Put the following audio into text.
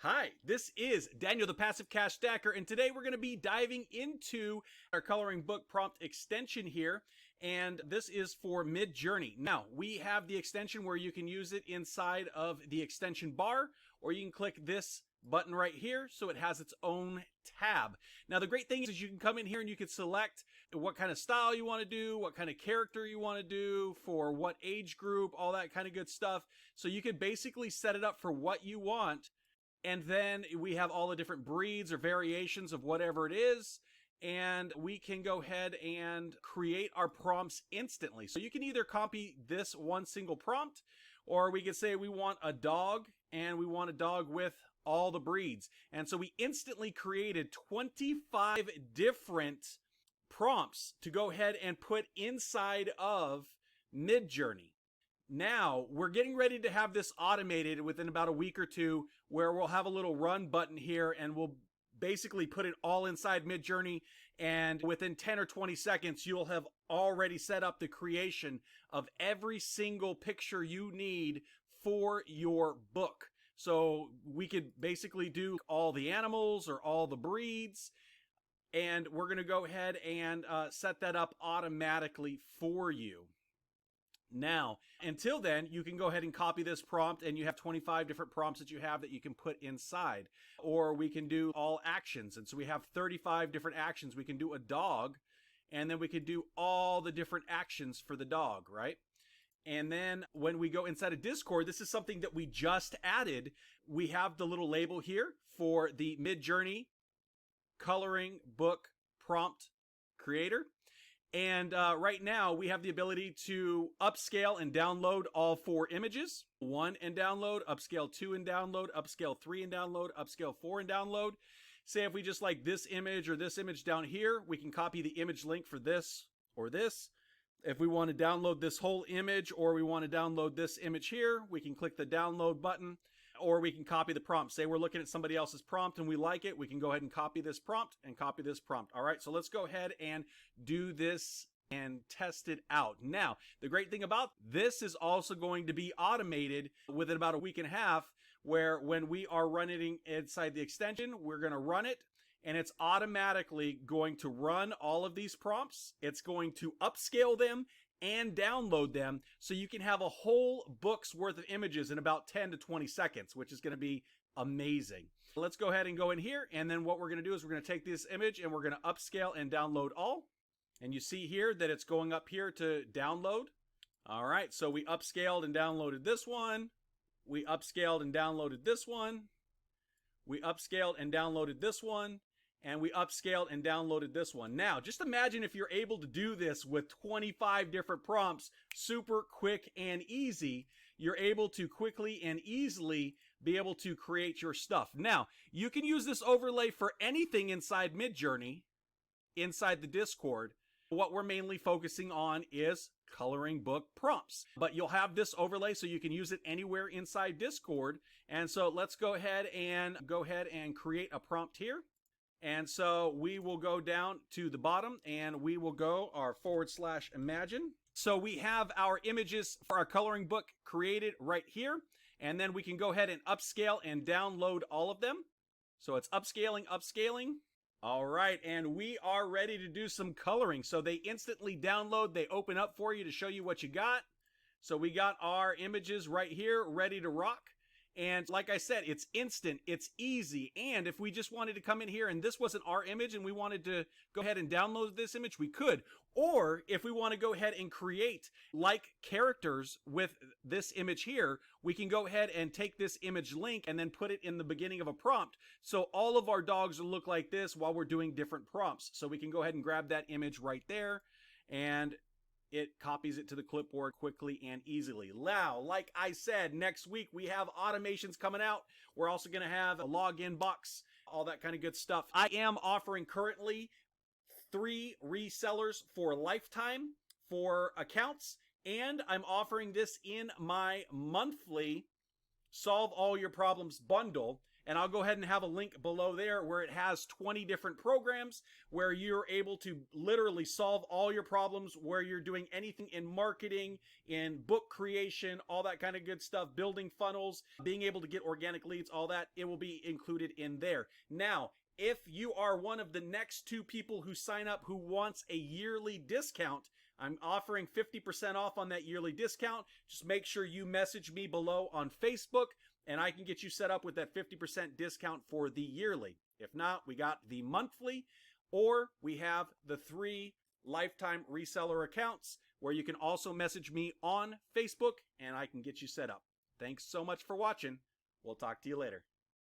Hi, this is Daniel the Passive Cash Stacker, and today we're going to be diving into our coloring book prompt extension here, and this is for Midjourney. Now, we have the extension where you can use it inside of the extension bar, or you can click this button right here so it has its own tab. Now, the great thing is you can come in here and you can select what kind of style you want to do, what kind of character you want to do, for what age group, all that kind of good stuff. So you can basically set it up for what you want. And then we have all the different breeds or variations of whatever it is. And we can go ahead and create our prompts instantly. So you can either copy this one single prompt, or we could say we want a dog and we want a dog with all the breeds. And so we instantly created 25 different prompts to go ahead and put inside of Midjourney. Now, we're getting ready to have this automated within about a week or two, where we'll have a little run button here and we'll basically put it all inside Midjourney, and within 10 or 20 seconds, you'll have already set up the creation of every single picture you need for your book. So we could basically do all the animals or all the breeds, and we're going to go ahead and set that up automatically for you. Now, until then, you can go ahead and copy this prompt, and you have 25 different prompts that you have that you can put inside. Or we can do all actions. And so we have 35 different actions. We can do a dog, and then we could do all the different actions for the dog, right? And then when we go inside of Discord, this is something that we just added. We have the little label here for the Midjourney coloring book prompt creator. And right now we have the ability to upscale and download all 4 images. 1 and download, upscale 2 and download, upscale 3 and download, upscale 4 and download. Say if we just like this image or this image down here, we can copy the image link for this or this. If we want to download this whole image, or we want to download this image here, we can click the download button. Or we can copy the prompt. Say we're looking at somebody else's prompt and we like it, we can go ahead and copy this prompt and copy this prompt. All right, so let's go ahead and do this and test it out. Now, the great thing about this is also going to be automated within about a week and a half, where when we are running inside the extension, we're going to run it, and it's automatically going to run all of these prompts. It's going to upscale them and download them, so you can have a whole book's worth of images in about 10 to 20 seconds, which is going to be amazing. Let's go ahead and go in here, and then what we're going to do is we're going to take this image and we're going to upscale and download all. And you see here that it's going up here to download. All right, so we upscaled and downloaded this one. We upscaled and downloaded this one. We upscaled and downloaded this one. And we upscaled and downloaded this one. Now, just imagine if you're able to do this with 25 different prompts, super quick and easy. You're able to quickly and easily be able to create your stuff. Now, you can use this overlay for anything inside Midjourney, inside the Discord. What we're mainly focusing on is coloring book prompts. But you'll have this overlay so you can use it anywhere inside Discord. And so let's go ahead and create a prompt here. And so we will go down to the bottom and we will go our /imagine. So we have our images for our coloring book created right here. And then we can go ahead and upscale and download all of them. So it's upscaling. All right, and we are ready to do some coloring. So they instantly download, they open up for you to show you what you got. So we got our images right here ready to rock. And like I said, it's instant, it's easy. And if we just wanted to come in here and this wasn't our image and we wanted to go ahead and download this image, we could. Or if we want to go ahead and create like characters with this image here, we can go ahead and take this image link and then put it in the beginning of a prompt. So all of our dogs will look like this while we're doing different prompts. So we can go ahead and grab that image right there, and it copies it to the clipboard quickly and easily. Now, like I said, next week we have automations coming out. We're also going to have a login box, all that kind of good stuff. I am offering currently 3 resellers for lifetime for accounts, and I'm offering this in my monthly Solve All Your Problems bundle. And I'll go ahead and have a link below there where it has 20 different programs where you're able to literally solve all your problems, where you're doing anything in marketing, in book creation, all that kind of good stuff, building funnels, being able to get organic leads, all that. It will be included in there. Now, if you are one of the next 2 people who sign up who wants a yearly discount, I'm offering 50% off on that yearly discount. Just make sure you message me below on Facebook, and I can get you set up with that 50% discount for the yearly. If not, we got the monthly, or we have the 3 lifetime reseller accounts where you can also message me on Facebook, and I can get you set up. Thanks so much for watching. We'll talk to you later.